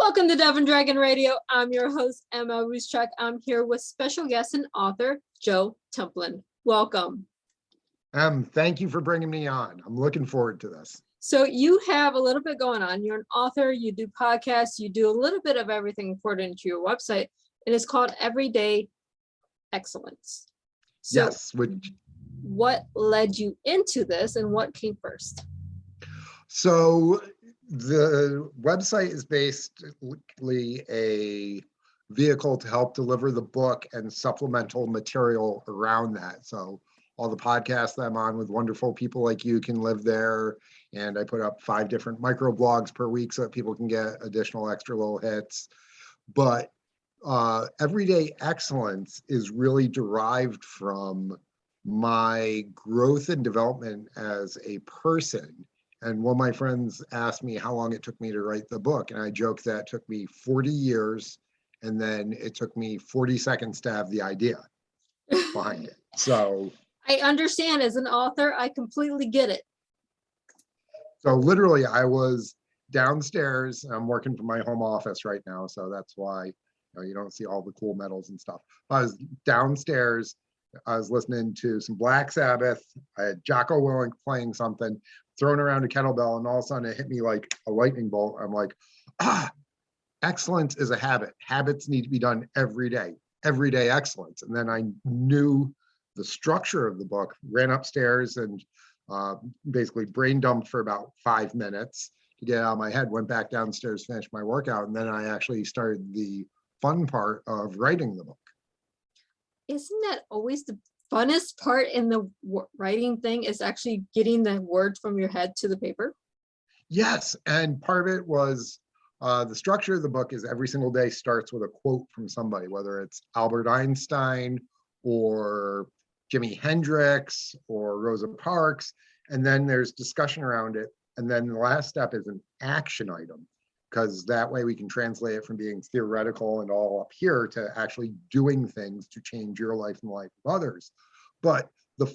Welcome to Dove and Dragon Radio. I'm your host, M.L.Ruscsak. I'm here with special guest and author, Joe Templin. Welcome. Thank you for bringing me on. I'm looking forward to this. So you have a little bit going on. You're an author, you do podcasts, you do a little bit of everything according to your website, and it's called Everyday Excellence. So yes. What led you into this and what came first? So the website is basically a vehicle to help deliver the book and supplemental material around that. So all the podcasts that I'm on with wonderful people like you can live there. And I put up 5 different micro blogs per week so that people can get additional extra little hits. But Everyday Excellence is really derived from my growth and development as a person. And one of my friends asked me how long it took me to write the book. And I joked that it took me 40 years. And then it took me 40 seconds to have the idea behind it. So I understand, as an author, I completely get it. So literally I was downstairs. I'm working from my home office right now. So that's why you don't see all the cool medals and stuff. I was downstairs. I was listening to some Black Sabbath. I had Jocko Willink playing something, throwing around a kettlebell, and all of a sudden it hit me like a lightning bolt. I'm like, excellence is a habit. Habits need to be done every day. Everyday excellence. And then I knew the structure of the book, ran upstairs and basically brain dumped for about 5 minutes to get out of my head, went back downstairs, finished my workout, and then I actually started the fun part of writing the book. Isn't that always the funnest part in the writing thing, is actually getting the words from your head to the paper? Yes, and part of it was the structure of the book is every single day starts with a quote from somebody, whether it's Albert Einstein or Jimi Hendrix or Rosa Parks, and then there's discussion around it. And then the last step is an action item, because that way we can translate it from being theoretical and all up here to actually doing things to change your life and the life of others. But the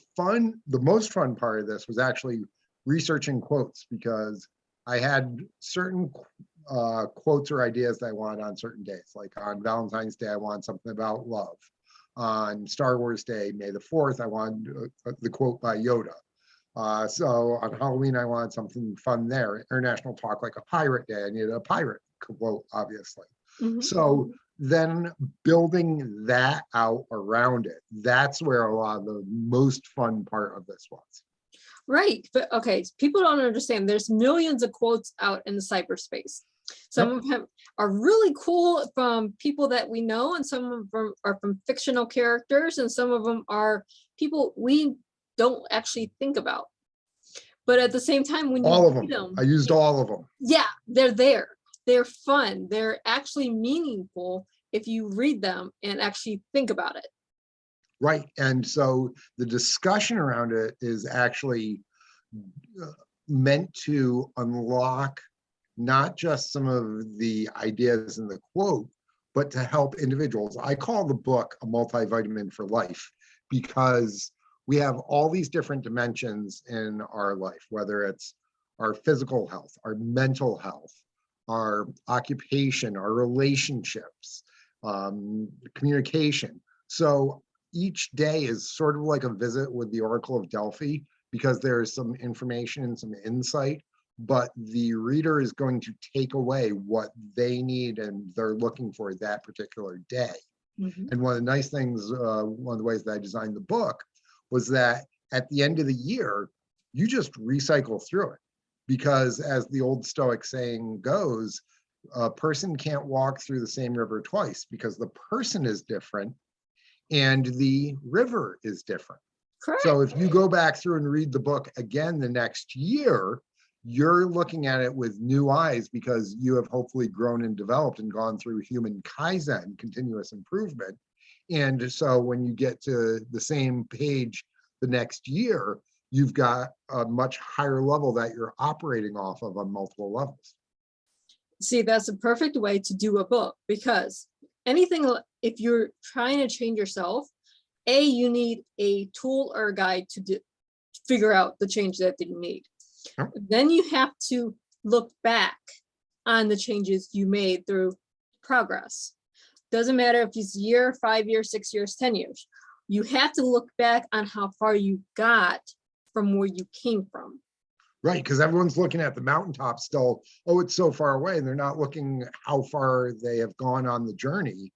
most fun part of this was actually researching quotes, because I had certain quotes or ideas that I wanted on certain days. Like on Valentine's Day, I wanted something about love. On Star Wars Day, May the 4th, I wanted the quote by Yoda. So on Halloween, I wanted something fun there. International Talk Like a Pirate Day, I needed a pirate quote, obviously. Mm-hmm. So then building that out around it, that's where a lot of the most fun part of this was. Right, but okay, people don't understand. There's millions of quotes out in the cyberspace. Some of them are really cool from people that we know, and some of them are from fictional characters, and some of them are people we don't actually think about. But at the same time, when all you of them, I used all of them. Yeah, they're there. They're fun. They're actually meaningful if you read them and actually think about it. Right, and so the discussion around it is actually meant to unlock not just some of the ideas in the quote, but to help individuals. I call the book a multivitamin for life, because we have all these different dimensions in our life, whether it's our physical health, our mental health, our occupation, our relationships, communication. So each day is sort of like a visit with the Oracle of Delphi, because there is some information and some insight, but the reader is going to take away what they need and they're looking for that particular day. Mm-hmm. And one of the nice things, one of the ways that I designed the book was that at the end of the year, you just recycle through it. Because as the old Stoic saying goes, a person can't walk through the same river twice, because the person is different and the river is different. Correct. So if you go back through and read the book again the next year, you're looking at it with new eyes, because you have hopefully grown and developed and gone through human Kaizen, continuous improvement. And so when you get to the same page the next year, you've got a much higher level that you're operating off of on multiple levels. See, that's a perfect way to do a book, because anything, if you're trying to change yourself, you need a tool or a guide to figure out the change that you need. Then you have to look back on the changes you made through progress. Doesn't matter if it's a year, 5 years, 6 years, 10 years. You have to look back on how far you got from where you came from. Right, because everyone's looking at the mountaintop still, oh, it's so far away, and they're not looking how far they have gone on the journey.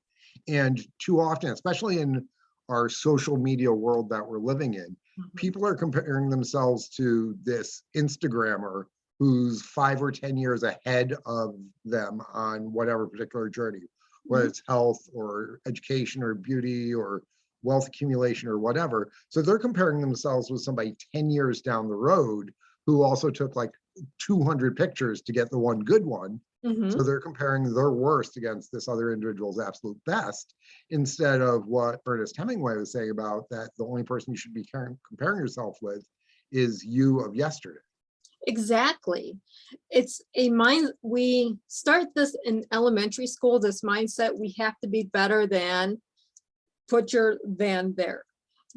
And too often, especially in our social media world that we're living in, people are comparing themselves to this Instagrammer who's 5 or 10 years ahead of them on whatever particular journey, whether it's health or education or beauty or wealth accumulation or whatever. So they're comparing themselves with somebody 10 years down the road who also took like 200 pictures to get the one good one. So they're comparing their worst against this other individual's absolute best, instead of what Ernest Hemingway was saying about that the only person you should be comparing yourself with is you of yesterday. Exactly. It's a mind, we start this in elementary school, this mindset, we have to be better than, put your than there.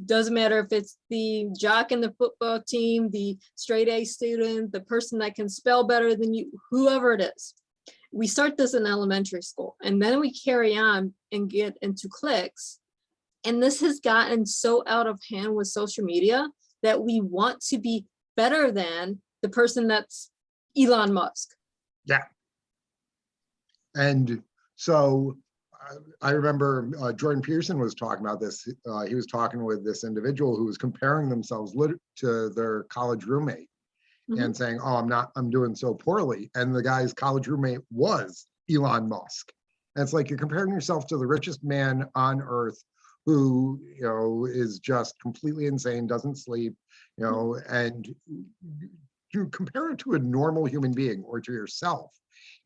Doesn't matter if it's the jock in the football team, the straight A student, the person that can spell better than you, whoever it is. We start this in elementary school, and then we carry on and get into cliques. And this has gotten so out of hand with social media that we want to be better than the person that's Elon Musk. Yeah. And so I remember Jordan Peterson was talking about this. He was talking with this individual who was comparing themselves to their college roommate and saying, oh, I'm doing so poorly. And the guy's college roommate was Elon Musk. And it's like you're comparing yourself to the richest man on earth who, you know, is just completely insane, doesn't sleep, you know, and you compare it to a normal human being or to yourself.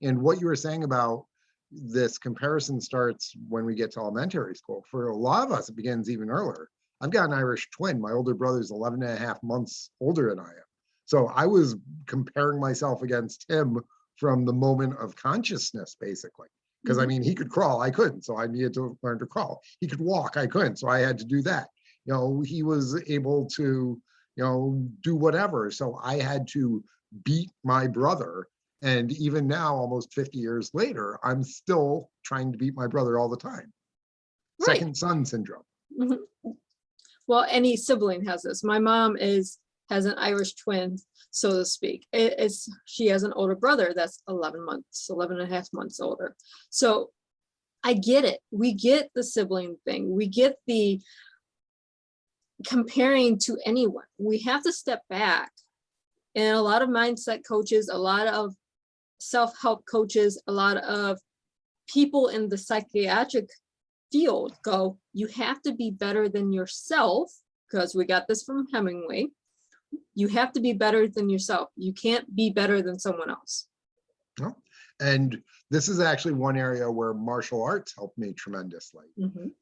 And what you were saying about this comparison starts when we get to elementary school. For a lot of us, it begins even earlier. I've got an Irish twin. My older brother's 11 and a half months older than I am. So I was comparing myself against him from the moment of consciousness, basically. Because I mean, he could crawl, I couldn't. So I needed to learn to crawl. He could walk, I couldn't. So I had to do that. You know, he was able to, you know, do whatever. So I had to beat my brother. And even now, almost 50 years later, I'm still trying to beat my brother all the time. Right. Second son syndrome. Well, any sibling has this. My mom has an Irish twin, so to speak. She has an older brother that's 11 and a half months older. So I get it. We get the sibling thing. We get the comparing to anyone. We have to step back. And a lot of mindset coaches, a lot of self-help coaches, a lot of people in the psychiatric field go, you have to be better than yourself, because we got this from Hemingway. You have to be better than yourself. You can't be better than someone else. Oh, and this is actually one area where martial arts helped me tremendously,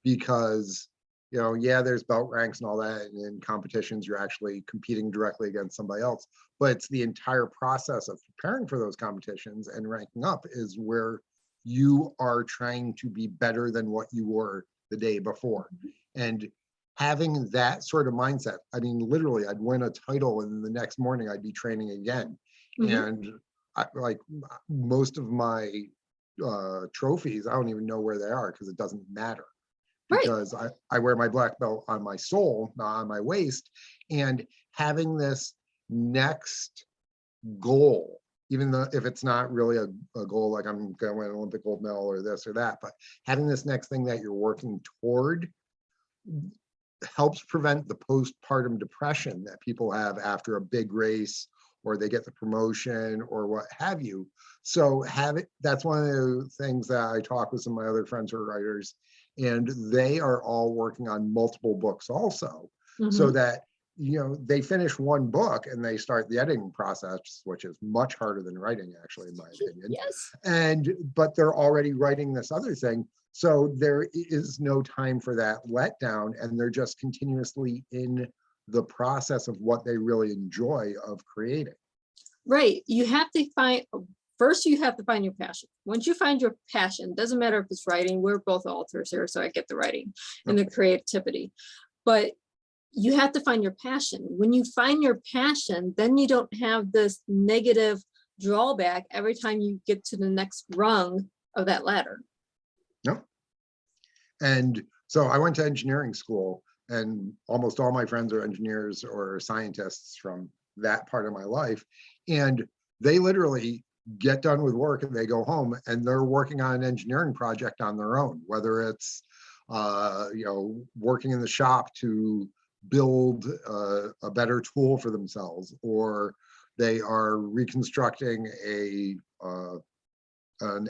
because, you know, yeah, there's belt ranks and all that, and in competitions, you're actually competing directly against somebody else, but it's the entire process of preparing for those competitions and ranking up is where you are trying to be better than what you were the day before. And having that sort of mindset, I mean, literally, I'd win a title and the next morning I'd be training again. And like most of my trophies, I don't even know where they are because it doesn't matter. Because I wear my black belt on my soul, not on my waist. And having this next goal, even though if it's not really a goal, like I'm going to win an Olympic gold medal or this or that, but having this next thing that you're working toward helps prevent the postpartum depression that people have after a big race or they get the promotion or what have you. So that's one of the things that I talk with some of my other friends who are writers, and they are all working on multiple books also, so that, you know, they finish one book and they start the editing process, which is much harder than writing, actually, in my opinion. But they're already writing this other thing. So there is no time for that letdown, and they're just continuously in the process of what they really enjoy of creating. Right. You have to find, first you have to find your passion. Once you find your passion, doesn't matter if it's writing, we're both authors here, so I get the writing and the creativity, but you have to find your passion. When you find your passion, then you don't have this negative drawback every time you get to the next rung of that ladder. No. And so I went to engineering school, and almost all my friends are engineers or scientists from that part of my life. And they literally get done with work and they go home and they're working on an engineering project on their own, whether it's working in the shop to build a better tool for themselves, or they are reconstructing an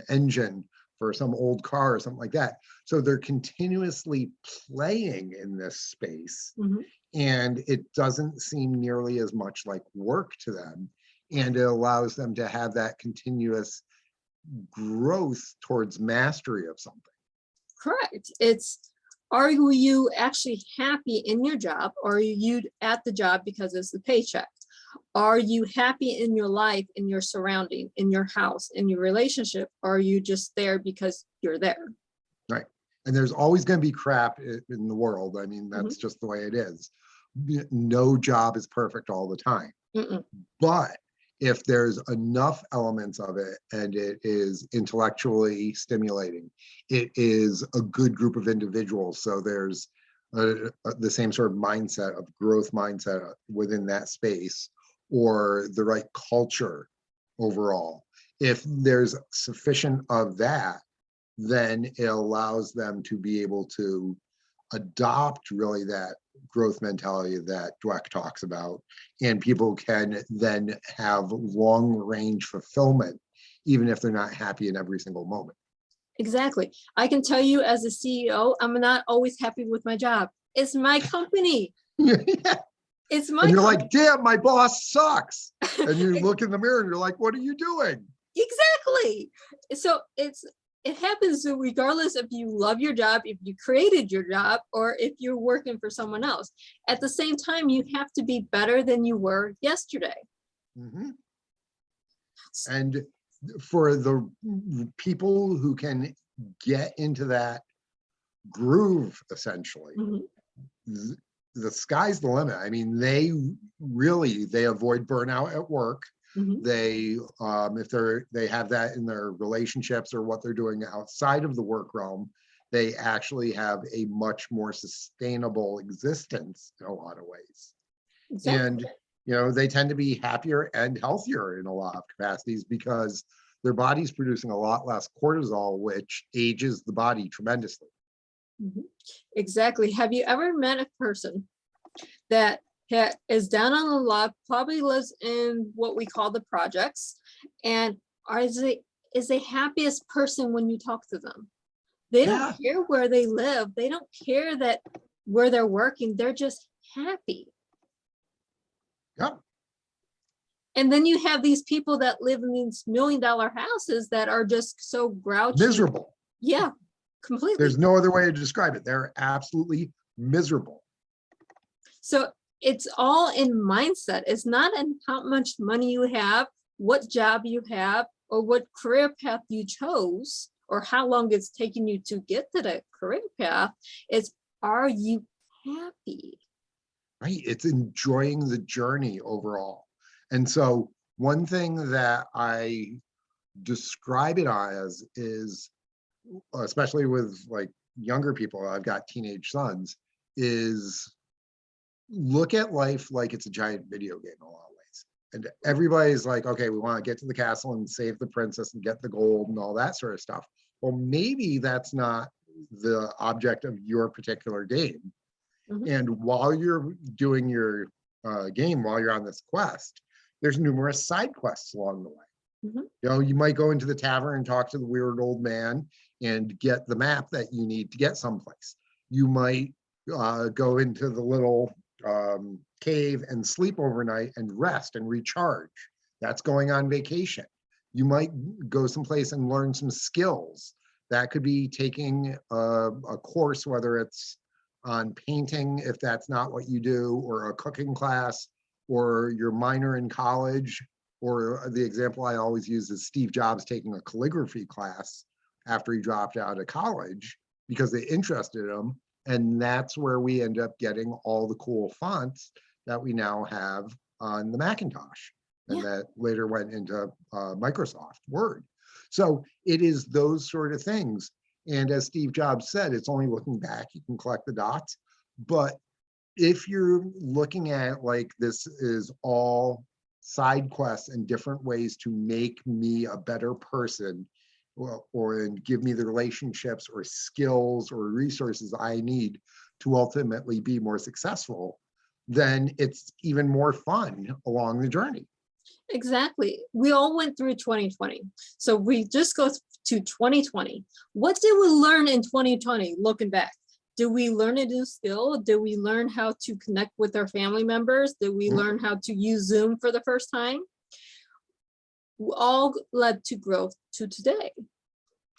engine for some old car or something like that. So they're continuously playing in this space, and it doesn't seem nearly as much like work to them. And it allows them to have that continuous growth towards mastery of something. Correct. Are you actually happy in your job, or are you at the job because it's the paycheck? Are you happy in your life, in your surrounding, in your house, in your relationship? Or are you just there because you're there? Right. And there's always going to be crap in the world. I mean, that's just the way it is. No job is perfect all the time. But if there's enough elements of it and it is intellectually stimulating, it is a good group of individuals. So there's the same sort of mindset of growth mindset within that space, or the right culture overall. If there's sufficient of that, then it allows them to be able to adopt really that growth mentality that Dweck talks about, and people can then have long range fulfillment, even if they're not happy in every single moment. Exactly. I can tell you as a CEO, I'm not always happy with my job. It's my company. Yeah. It's my And you're company. like, damn, my boss sucks. And you look in the mirror and you're like, what are you doing? Exactly. So it happens regardless if you love your job, if you created your job, or if you're working for someone else. At the same time, you have to be better than you were yesterday. And for the people who can get into that groove, essentially, the sky's the limit. I mean, they avoid burnout at work. They, if they have that in their relationships or what they're doing outside of the work realm, they actually have a much more sustainable existence in a lot of ways. Exactly. And they tend to be happier and healthier in a lot of capacities because their body's producing a lot less cortisol, which ages the body tremendously. Exactly. Have you ever met a person that is down on the luck, probably lives in what we call the projects, and is the happiest person when you talk to them? They don't care where they live. They don't care that where they're working. They're just happy. Yeah. And then you have these people that live in these $1 million houses that are just so grouchy. Miserable. Yeah, completely. There's no other way to describe it. They're absolutely miserable. So it's all in mindset. It's not in how much money you have, what job you have, or what career path you chose, or how long it's taking you to get to that career path. It's, are you happy? Right. It's enjoying the journey overall. And so one thing that I describe it as is, especially with like younger people, I've got teenage sons, is look at life like it's a giant video game in a lot of ways. And everybody's like, okay, we want to get to the castle and save the princess and get the gold and all that sort of stuff. Well, maybe that's not the object of your particular game. And while you're doing your game, while you're on this quest, there's numerous side quests along the way. You might go into the tavern and talk to the weird old man and get the map that you need to get someplace. You might go into the little cave and sleep overnight and rest and recharge. That's going on vacation. You might go someplace and learn some skills. That could be taking a course, whether it's on painting, if that's not what you do, or a cooking class, or your minor in college, or the example I always use is Steve Jobs taking a calligraphy class after he dropped out of college because they interested him. And that's where we end up getting all the cool fonts that we now have on the Macintosh. and that later went into Microsoft Word. So it is those sort of things. And as Steve Jobs said, it's only looking back, you can collect the dots. But if you're looking at like this is all side quests and different ways to make me a better person, or and give me the relationships or skills or resources I need to ultimately be more successful, then it's even more fun along the journey. Exactly. We all went through 2020. So we just go to 2020. What did we learn in 2020 looking back? Did we learn a new skill? Did we learn how to connect with our family members? Did we learn how to use Zoom for the first time? All led to growth to today.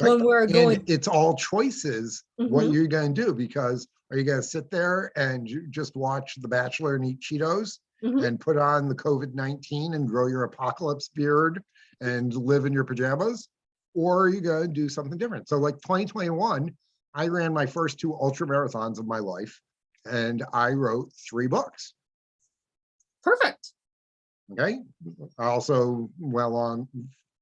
Right. When we're going, and it's all choices what you're going to do, because are you going to sit there and just watch The Bachelor and eat Cheetos and put on the COVID-19 and grow your apocalypse beard and live in your pajamas? Or are you going to do something different? So like 2021, I ran my first 2 ultra marathons of my life, and I wrote 3 books. Perfect. Okay. I also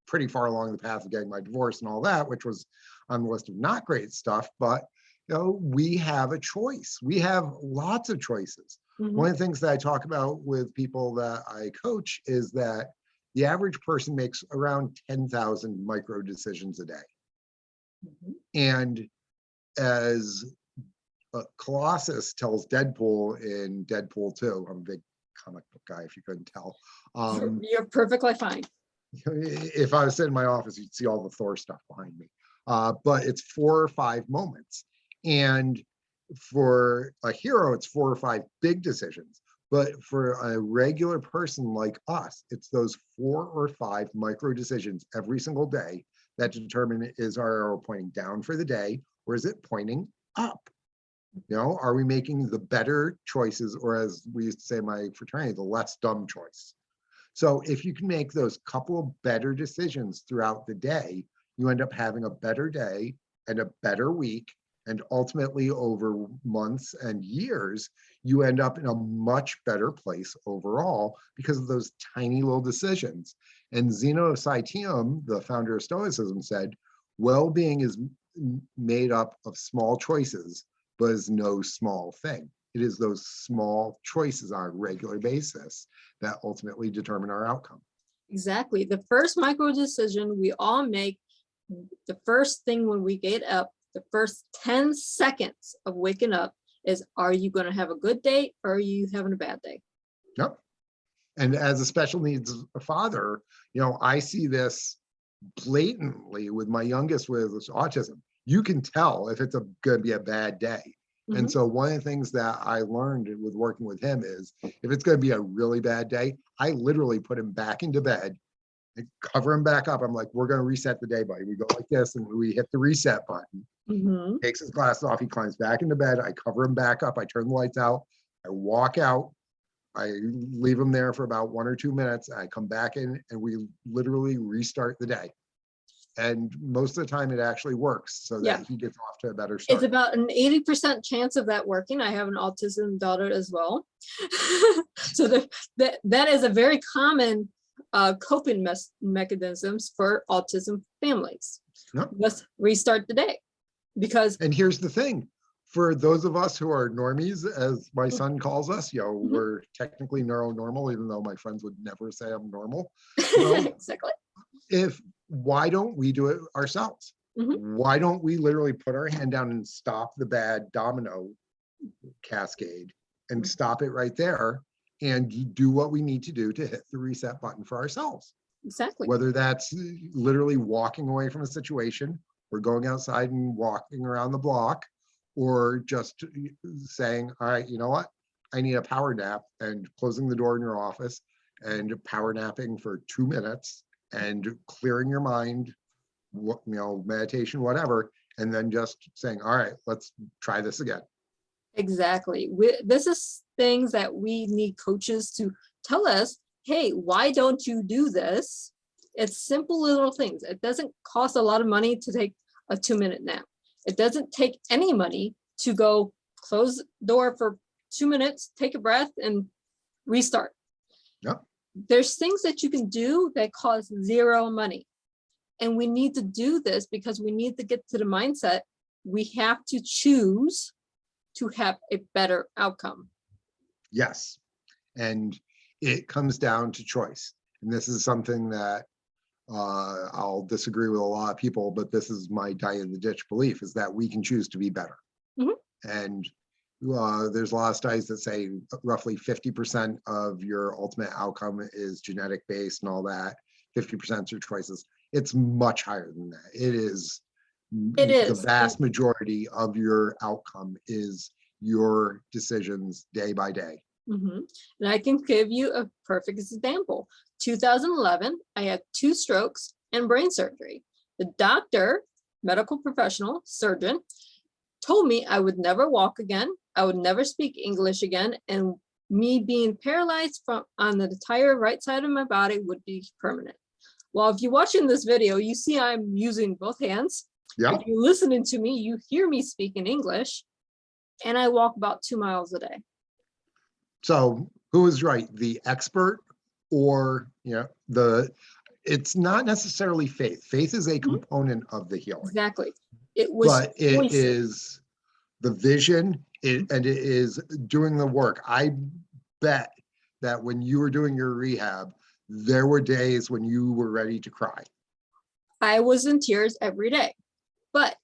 pretty far along the path of getting my divorce and all that, which was on the list of not great stuff. But you know, we have a choice. We have lots of choices. One of the things that I talk about with people that I coach is that the average person makes around 10,000 micro decisions a day. And as Colossus tells Deadpool in Deadpool 2, I'm a big comic book guy, if you couldn't tell. You're perfectly fine. If I was sitting in my office, you'd see all the Thor stuff behind me. But it's 4 or 5 moments. And for a hero, it's 4 or 5 big decisions. But for a regular person like us, it's those 4 or 5 micro decisions every single day that determine, is our arrow pointing down for the day, or is it pointing up? You know, are we making the better choices, or as we used to say in my fraternity, the less dumb choice? So if you can make those couple of better decisions throughout the day, you end up having a better day and a better week. And ultimately, over months and years, you end up in a much better place overall because of those tiny little decisions. And Zeno of Citium, the founder of Stoicism, said, well-being is made up of small choices, but is no small thing. It is those small choices on a regular basis that ultimately determine our outcome. Exactly. The first micro decision we all make, the first thing when we get up, the first 10 seconds of waking up is, are you going to have a good day, or are you having a bad day? Yep. And as a special needs father, you know, I see this blatantly with my youngest with autism. You can tell if it's going to be a bad day. And so one of the things that I learned with working with him is, if it's going to be a really bad day, I literally put him back into bed and cover him back up. I'm like, we're going to reset the day, buddy. We go like this, and we hit the reset button. Takes his glasses off. He climbs back into bed. I cover him back up. I turn the lights out. I walk out. I leave him there for about 1 or 2 minutes. I come back in, and we literally restart the day. And most of the time it actually works, so that he gets off to a better start. It's about an 80% chance of that working. I have an autism daughter as well. So that is a very common coping mechanisms for autism families. Let's restart the day. Because, and here's the thing, for those of us who are normies, as my son calls us, you know, we're technically neuronormal, even though my friends would never say I'm normal. You know, exactly. Why don't we do it ourselves? Why don't we literally put our hand down and stop the bad domino cascade and stop it right there, and do what we need to do to hit the reset button for ourselves? Exactly. Whether that's literally walking away from a situation, or going outside and walking around the block, or just saying, all right, you know what? I need a power nap, and closing the door in your office and power napping for 2 minutes and clearing your mind, you know, meditation, whatever, and then just saying, all right, let's try this again. Exactly. This is things that we need coaches to tell us, hey, why don't you do this? It's simple little things. It doesn't cost a lot of money to take a 2-minute nap. It doesn't take any money to go close the door for 2 minutes, take a breath, and restart. Yep. there's things that you can do that cost zero money. And we need to do this because we need to get to the mindset. We have to choose to have a better outcome. Yes. And it comes down to choice. And this is something that I'll disagree with a lot of people, but this is my die in the ditch belief, is that we can choose to be better. And there's a lot of studies that say roughly 50% of your ultimate outcome is genetic based and all that. 50% is your choices. It's much higher than that. It is. The vast majority of your outcome is your decisions day by day. And I can give you a perfect example. 2011, I had 2 strokes and brain surgery. The doctor, medical professional, surgeon, told me I would never walk again. I would never speak English again. And me being paralyzed on the entire right side of my body would be permanent. Well, if you're watching this video, you see I'm using both hands. Yeah. If you're listening to me, you hear me speak in English, and I walk about 2 miles a day. So who is right, the expert or, it's not necessarily faith. Faith is a component of the healing. Exactly. It was, but it is the vision and it is doing the work. I bet that when you were doing your rehab, there were days when you were ready to cry. I was in tears every day, but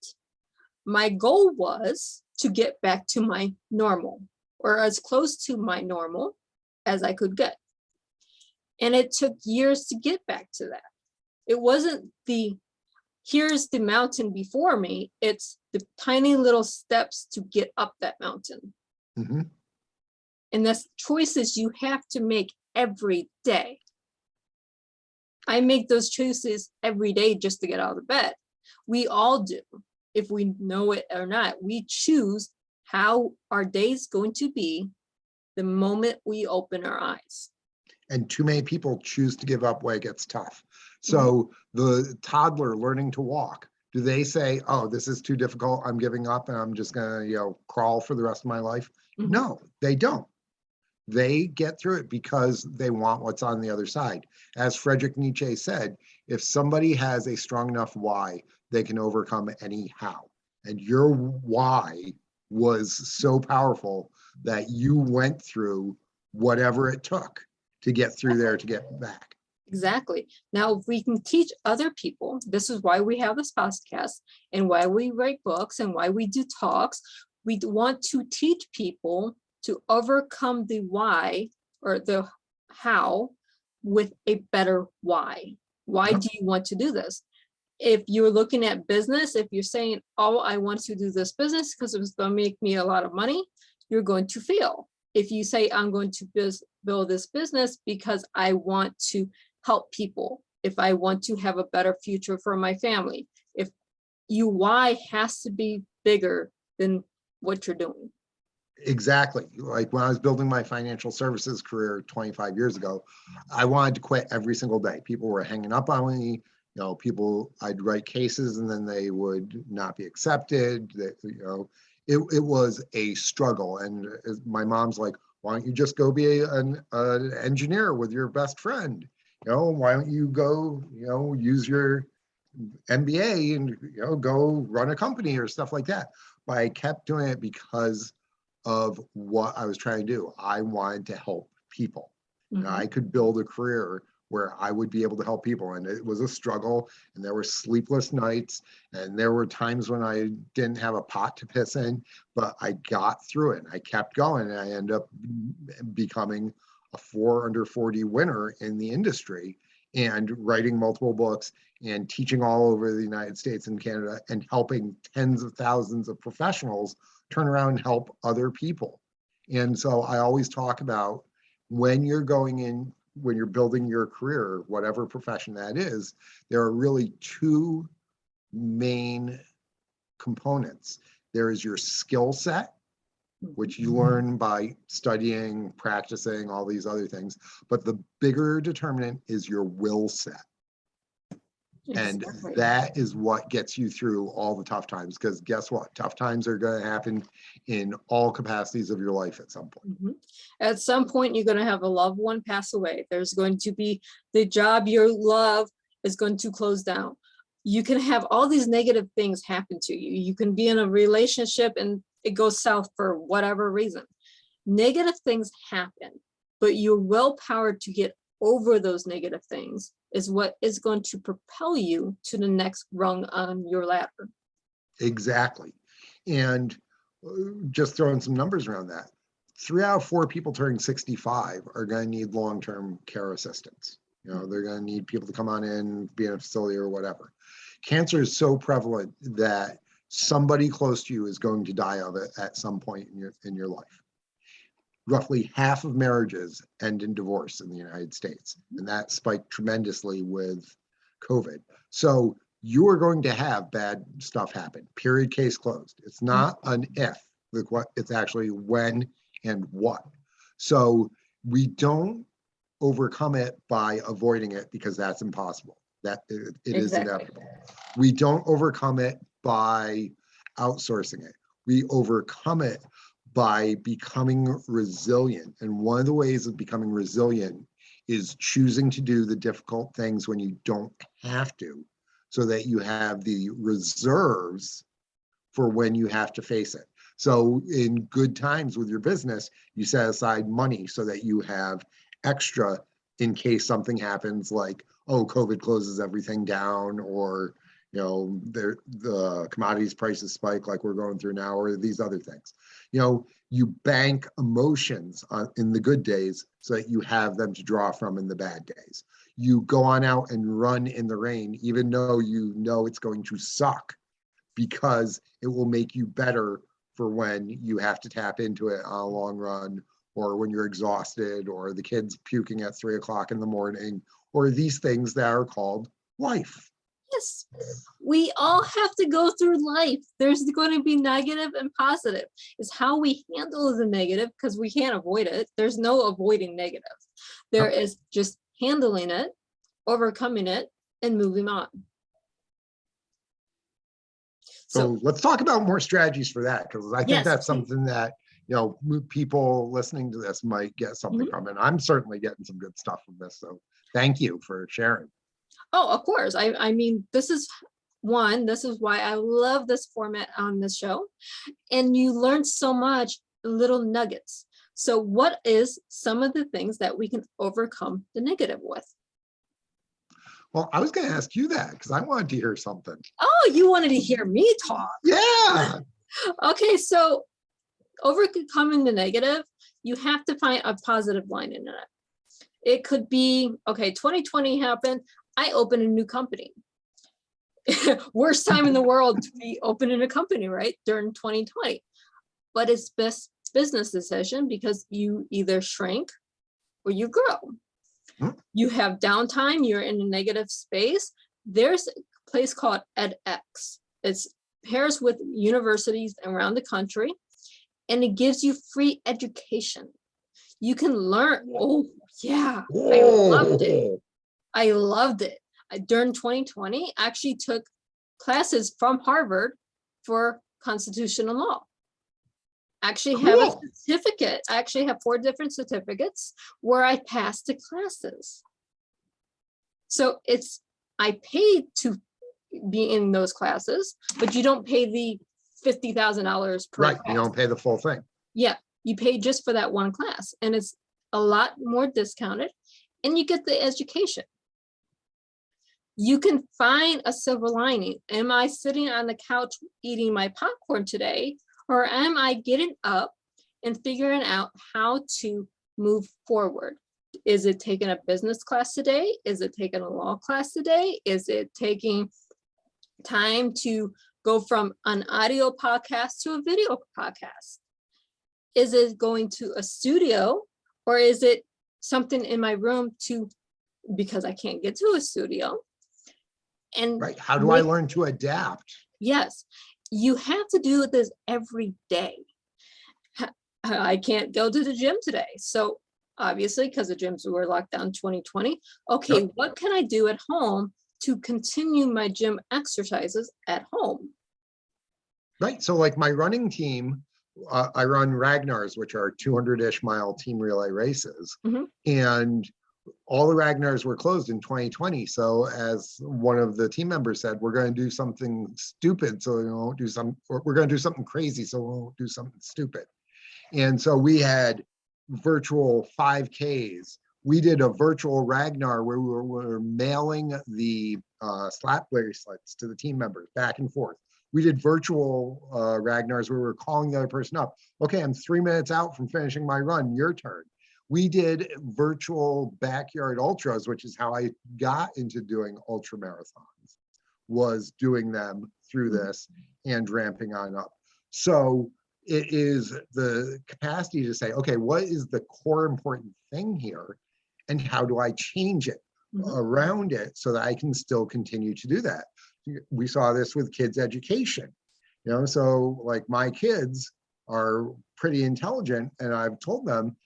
my goal was to get back to my normal, or as close to my normal as I could get. And it took years to get back to that. It wasn't here's the mountain before me, it's the tiny little steps to get up that mountain. And that's choices you have to make every day. I make those choices every day just to get out of bed. We all do, if we know it or not. We choose how our day's going to be the moment we open our eyes. And too many people choose to give up when it gets tough. So the toddler learning to walk, do they say, oh, this is too difficult, I'm giving up and I'm just gonna, crawl for the rest of my life? No, they don't. They get through it because they want what's on the other side. As Friedrich Nietzsche said, if somebody has a strong enough why, they can overcome any how. And your why was so powerful that you went through whatever it took to get through there to get back. Exactly. Now, if we can teach other people, this is why we have this podcast and why we write books and why we do talks. We want to teach people to overcome the why or the how with a better why. Why do you want to do this? If you're looking at business, if you're saying, oh, I want to do this business because it was going to make me a lot of money, you're going to fail. If you say, I'm going to build this business because I want to help people, if I want to have a better future for my family, if your why has to be bigger than what you're doing. Exactly. Like when I was building my financial services career 25 years ago, I wanted to quit every single day. People were hanging up on me. I'd write cases and then they would not be accepted. It was a struggle. And my mom's like, why don't you just go be an engineer with your best friend? Why don't you go, use your MBA and, go run a company or stuff like that. But I kept doing it because of what I was trying to do. I wanted to help people. I could build a career where I would be able to help people. And it was a struggle, and there were sleepless nights, and there were times when I didn't have a pot to piss in, but I got through it and I kept going, and I ended up becoming a 4 under 40 winner in the industry and writing multiple books and teaching all over the United States and Canada and helping tens of thousands of professionals turn around and help other people. And so I always talk about when you're building your career, whatever profession that is, there are really 2 main components. There is your skill set, which you learn by studying, practicing, all these other things. But the bigger determinant is your will set. And Exactly. that is what gets you through all the tough times. Because guess what? Tough times are going to happen in all capacities of your life at some point. Mhm. At some point, you're going to have a loved one pass away. There's going to be the job you love is going to close down. You can have all these negative things happen to you. You can be in a relationship and it goes south for whatever reason. Negative things happen, but your willpower to get over those negative things is what is going to propel you to the next rung on your ladder. Exactly. And just throwing some numbers around that, 3 out of 4 people turning 65 are going to need long-term care assistance. You know, they're going to need people to come on in, be in a facility or whatever. Cancer is so prevalent that somebody close to you is going to die of it at some point in your life. Roughly half of marriages end in divorce in the United States, and that spiked tremendously with COVID. So you are going to have bad stuff happen, period, case closed. It's not an if, like what, it's actually when and what. So we don't overcome it by avoiding it, because that's impossible. That it is inevitable. We don't overcome it by outsourcing it. We overcome it by becoming resilient. And one of the ways of becoming resilient is choosing to do the difficult things when you don't have to, so that you have the reserves for when you have to face it. So in good times with your business, you set aside money so that you have extra in case something happens, like, oh, COVID closes everything down, or you know, the commodities prices spike like we're going through now, or these other things. You know, you bank emotions in the good days so that you have them to draw from in the bad days. You go on out and run in the rain, even though you know it's going to suck, because it will make you better for when you have to tap into it on a long run, or when you're exhausted, or the kids puking at 3 o'clock in the morning, or these things that are called life. Yes, we all have to go through life. There's going to be negative and positive. It's how we handle the negative, because we can't avoid it. There's no avoiding negative. There is just handling it, overcoming it, and moving on. So let's talk about more strategies for that, because I think that's something that, you know, people listening to this might get something from it. I'm certainly getting some good stuff from this. So thank you for sharing. Oh, of course. I mean, this is why I love this format on this show. And you learn so much little nuggets. So what is some of the things that we can overcome the negative with? Well, I was going to ask you that because I wanted to hear something. Oh, you wanted to hear me talk. Yeah. Okay, so overcoming the negative, you have to find a positive line in it. It could be, okay, 2020 happened. I opened a new company. Worst time in the world to be opening a company, right? During 2020. But it's best business decision, because you either shrink or you grow. You have downtime, you're in a negative space. There's a place called edX. It's pairs with universities around the country, and it gives you free education. You can learn. Oh, yeah. I loved it. I loved it. During 2020, I actually took classes from Harvard for constitutional law. I actually have a certificate. I actually have 4 different certificates where I passed the classes. So I paid to be in those classes, but you don't pay the $50,000 per class. You don't pay the full thing. Yeah, you pay just for that one class, and it's a lot more discounted, and you get the education. You can find a silver lining. Am I sitting on the couch eating my popcorn today, or am I getting up and figuring out how to move forward? Is it taking a business class today? Is it taking a law class today? Is it taking time to go from an audio podcast to a video podcast? Is it going to a studio, or is it something in my room because I can't get to a studio? And how do I learn to adapt? Yes, you have to do this every day. I can't go to the gym today. So obviously, because the gyms were locked down 2020. Okay, what can I do at home to continue my gym exercises at home. Right. So like my running team, I run Ragnars, which are 200-ish mile team relay races. Mhm. And all the Ragnars were closed in 2020. So as one of the team members said, we're going to do something stupid. So we won't do we're going to do something crazy. So we won't do something stupid. And so we had virtual 5Ks. We did a virtual Ragnar where we were mailing the slap bracelets to the team members back and forth. We did virtual Ragnars where we were calling the other person up. Okay, I'm 3 minutes out from finishing my run, your turn. We did virtual backyard ultras, which is how I got into doing ultra marathons, was doing them through this and ramping on up. So it is the capacity to say, okay, what is the core important thing here? And how do I change it around it so that I can still continue to do that? We saw this with kids' education, so like my kids are pretty intelligent and I've told them,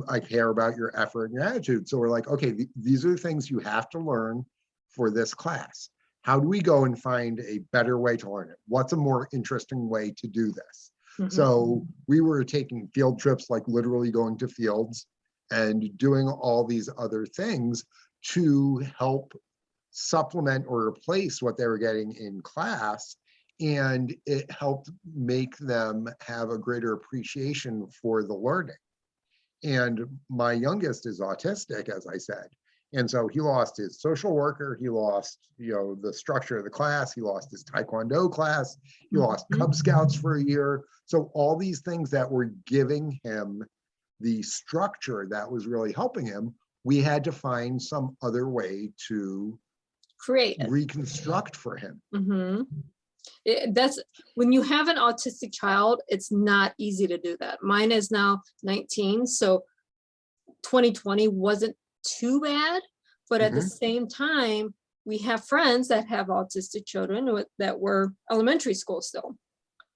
I care about your effort and your attitude. So we're like, okay, these are the things you have to learn for this class. How do we go and find a better way to learn it? What's a more interesting way to do this? So we were taking field trips, like literally going to fields and doing all these other things to help supplement or replace what they were getting in class. And it helped make them have a greater appreciation for the learning. And my youngest is autistic, as I said. And so he lost his social worker, he lost, the structure of the class, he lost his Taekwondo class, he lost Cub Scouts for a year. So all these things that were giving him the structure that was really helping him, we had to find some other way to create reconstruct for him. That's when you have an autistic child, it's not easy to do that. Mine is now 19, so 2020 wasn't too bad, but at the same time, we have friends that have autistic children that were elementary school still.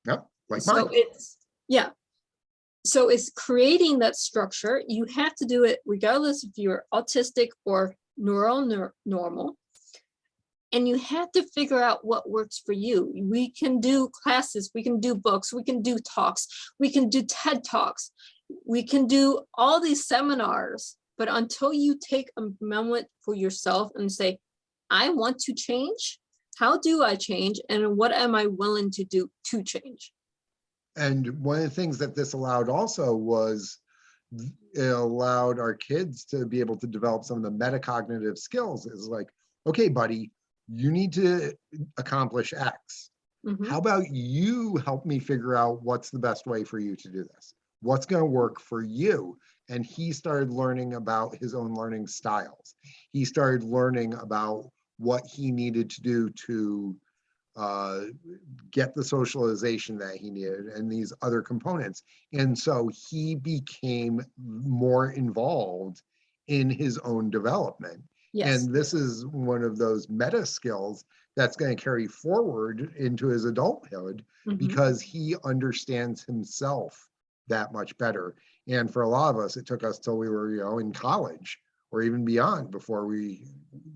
Yep, like so mine. So it's creating that structure. You have to do it regardless if you're autistic or normal. And you have to figure out what works for you. We can do classes, we can do books, we can do talks, we can do TED Talks, we can do all these seminars, but until you take a moment for yourself and say, I want to change, how do I change? And what am I willing to do to change? And one of the things that this allowed also was it allowed our kids to be able to develop some of the metacognitive skills. Is like, okay, buddy, you need to accomplish X. How about you help me figure out what's the best way for you to do this? What's going to work for you? And he started learning about his own learning styles. He started learning about what he needed to do to get the socialization that he needed and these other components. And so he became more involved in his own development. Yes. And this is one of those meta skills that's going to carry forward into his adulthood because he understands himself that much better. And for a lot of us, it took us till we were, in college or even beyond before we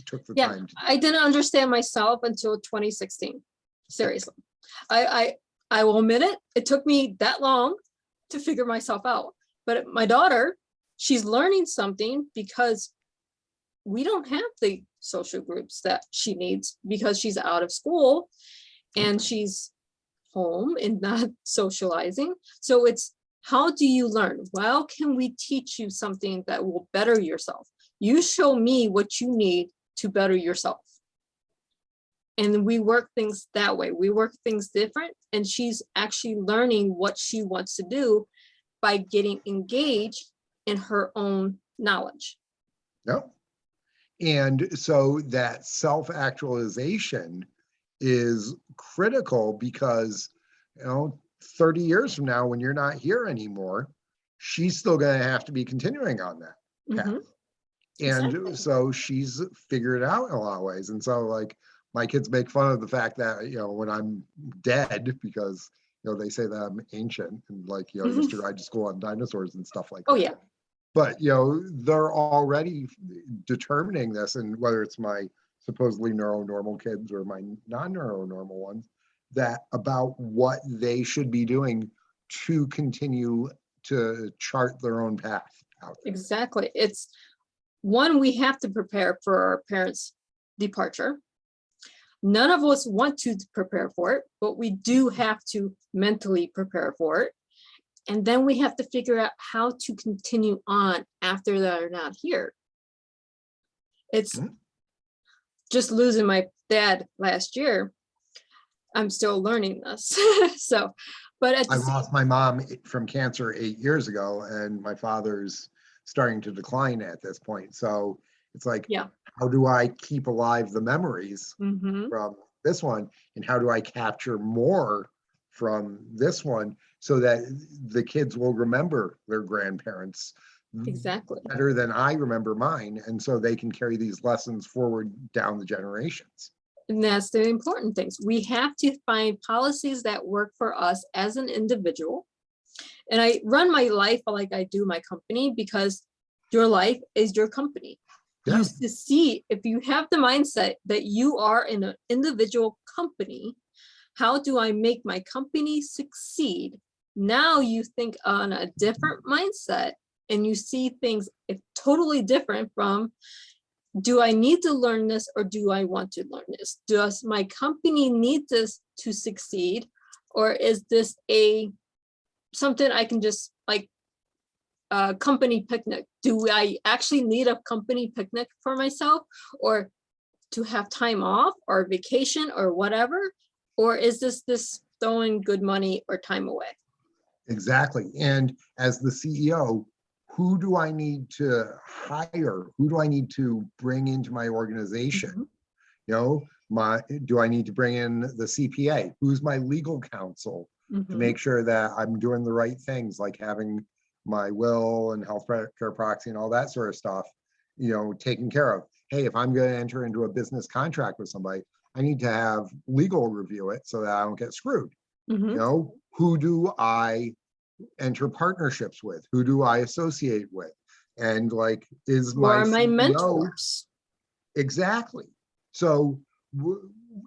took the time to. I didn't understand myself until 2016. Seriously. I will admit it. It took me that long to figure myself out. But my daughter, she's learning something because we don't have the social groups that she needs because she's out of school and she's home and not socializing. So it's, how do you learn? Well, can we teach you something that will better yourself? You show me what you need to better yourself. And we work things that way. We work things different. And she's actually learning what she wants to do by getting engaged in her own knowledge. Yep. And so that self-actualization is critical because, 30 years from now, when you're not here anymore, she's still going to have to be continuing on that path. And so she's figured it out in a lot of ways. And so like my kids make fun of the fact that, when I'm dead, because, they say that I'm ancient and like, used to ride to school on dinosaurs and stuff like that. Oh, yeah. But, they're already determining this, and whether it's my supposedly neuronormal kids or my non-neuronormal ones, that about what they should be doing to continue to chart their own path out there. Exactly. It's one, we have to prepare for our parents' departure. None of us want to prepare for it, but we do have to mentally prepare for it. And then we have to figure out how to continue on after they're not here. It's just losing my dad last year. I'm still learning this. So, but I lost my mom from cancer 8 years ago, and my father's starting to decline at this point. So it's like, yeah. how do I keep alive the memories Mm-hmm. from this one? And how do I capture more from this one so that the kids will remember their grandparents Exactly. better than I remember mine? And so they can carry these lessons forward down the generations. And that's the important things. We have to find policies that work for us as an individual. And I run my life like I do my company, because your life is your company. Yeah. You see, if you have the mindset that you are in an individual company, how do I make my company succeed? Now you think on a different mindset, and you see things totally different from, do I need to learn this or do I want to learn this? Does my company need this to succeed? Or is this something I can just like a company picnic? Do I actually need a company picnic for myself, or to have time off or vacation or whatever? Or is this throwing good money or time away? Exactly. And as the CEO, who do I need to hire? Who do I need to bring into my organization? Mm-hmm. You know, do I need to bring in the CPA? Who's my legal counsel to make sure that I'm doing the right things, like having my will and health care proxy and all that sort of stuff, taken care of? Hey, if I'm going to enter into a business contract with somebody, I need to have legal review it so that I don't get screwed. Mm-hmm. Who do I enter partnerships with? Who do I associate with? And like, is my Or my CEO mentors? exactly? So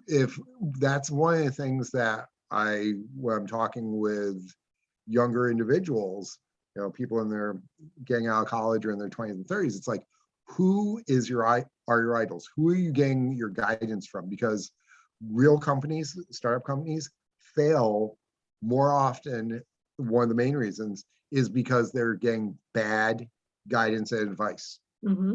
if that's one of the things that when I'm talking with younger individuals, people in their getting out of college or in their 20s and 30s, it's like, who are your idols? Who are you getting your guidance from? Because real companies, startup companies, fail more often. One of the main reasons is because they're getting bad guidance and advice. Mm-hmm.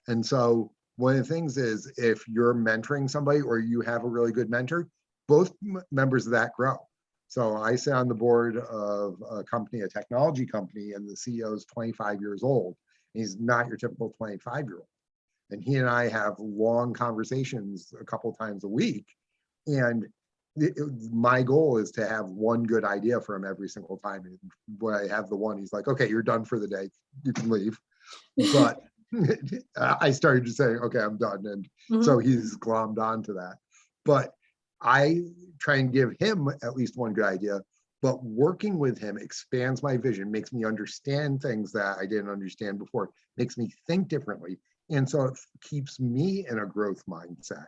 And so one of the things is, if you're mentoring somebody or you have a really good mentor, both members of that grow. So I sit on the board of a company, a technology company, and the CEO is 25 years old. He's not your typical 25-year-old. And he and I have long conversations a couple times a week. And my goal is to have one good idea for him every single time. And when I have the one, he's like, okay, you're done for the day. You can leave. But I started to say, okay, I'm done. And so he's glommed onto that. But I try and give him at least one good idea. But working with him expands my vision, makes me understand things that I didn't understand before, makes me think differently. And so it keeps me in a growth mindset.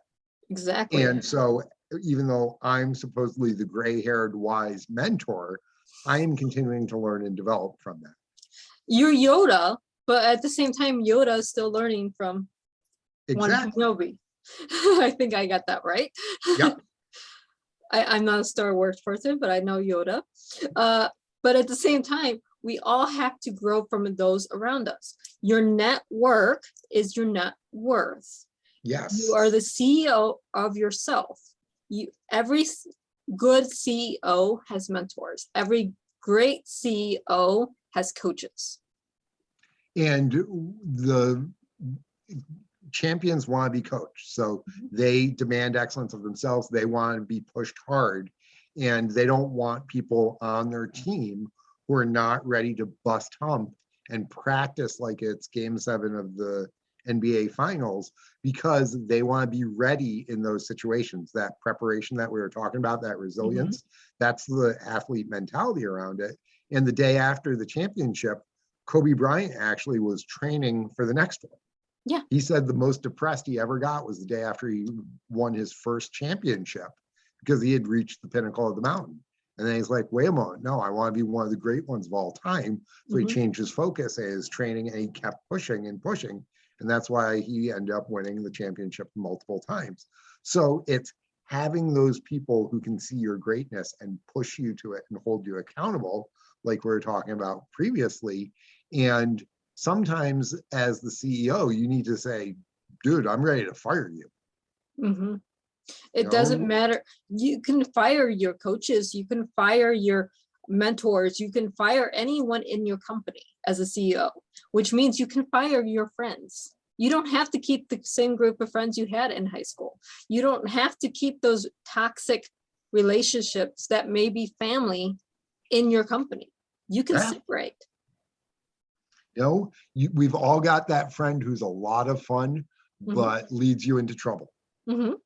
Exactly. And so even though I'm supposedly the gray-haired wise mentor, I am continuing to learn and develop from that. You're Yoda, but at the same time, Yoda is still learning from Exactly. one Kenobi. I think I got that right. Yep. I'm not a Star Wars person, but I know Yoda. But at the same time, we all have to grow from those around us. Your network is your net worth. Yes. You are the CEO of yourself. Every good CEO has mentors. Every great CEO has coaches. And the champions want to be coached. So they demand excellence of themselves. They want to be pushed hard. And they don't want people on their team who are not ready to bust hump and practice like it's game 7 of the NBA finals, because they want to be ready in those situations. That preparation that we were talking about, that resilience, that's the athlete mentality around it. And the day after the championship, Kobe Bryant actually was training for the next one. Yeah. He said the most depressed he ever got was the day after he won his first championship because he had reached the pinnacle of the mountain. And then he's like, wait a moment, no, I want to be one of the great ones of all time. So he changed his focus and his training, and he kept pushing and pushing. And that's why he ended up winning the championship multiple times. So it's having those people who can see your greatness and push you to it and hold you accountable, like we were talking about previously. And sometimes as the CEO, you need to say, dude, I'm ready to fire you. Mm-hmm. It You doesn't know? matter. You can fire your coaches, you can fire your mentors, you can fire anyone in your company as a CEO, which means you can fire your friends. You don't have to keep the same group of friends you had in high school. You don't have to keep those toxic relationships that may be family in your company. You can Yeah. separate. You know, we've all got that friend who's a lot of fun, Mhm. but leads you into trouble. Mhm.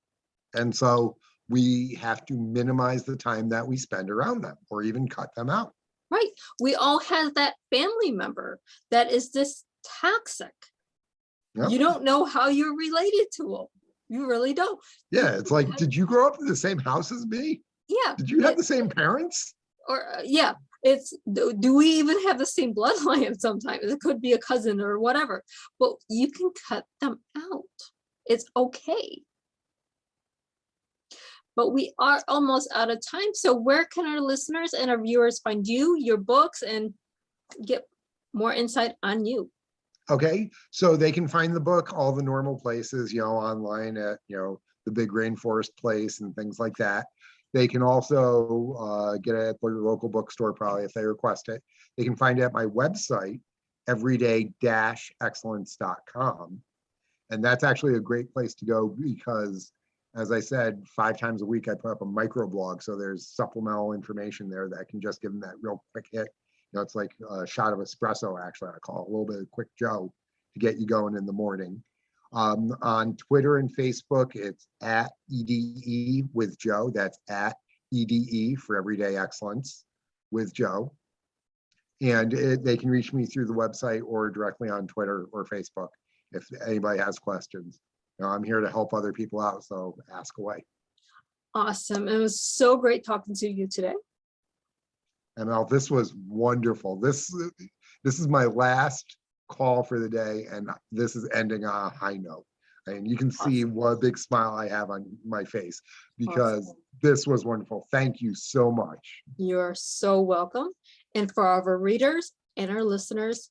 And so we have to minimize the time that we spend around them or even cut them out. Right. We all have that family member that is this toxic. Yep. You don't know how you're related to them. You really don't. Yeah, it's like, did you grow up in the same house as me? Yeah. Did you have the same parents? Or yeah, it's do we even have the same bloodline sometimes? It could be a cousin or whatever, but you can cut them out. It's okay. But we are almost out of time. So where can our listeners and our viewers find you, your books, and get more insight on you? Okay, so they can find the book all the normal places, you know, online at, you know, the Big Rainforest Place and things like that. They can also get it at their local bookstore probably if they request it. They can find it at my website, everyday-excellence.com. And that's actually a great place to go because, as I said, 5 times a week I put up a microblog. So there's supplemental information there that can just give them that real quick hit. You know, it's like a shot of espresso, actually. I call it a little bit of quick Joe to get you going in the morning. On Twitter and Facebook, it's at EDE with Joe. That's at EDE for Everyday Excellence with Joe. And they can reach me through the website or directly on Twitter or Facebook if anybody has questions. You know, I'm here to help other people out, so ask away. Awesome. It was so great talking to you today. ML, this was wonderful. This is my last call for the day, and this is ending on a high note. And you can see what a big smile I have on my face because this was wonderful. Thank you so much. You're so welcome. And for our readers and our listeners,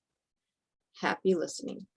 happy listening.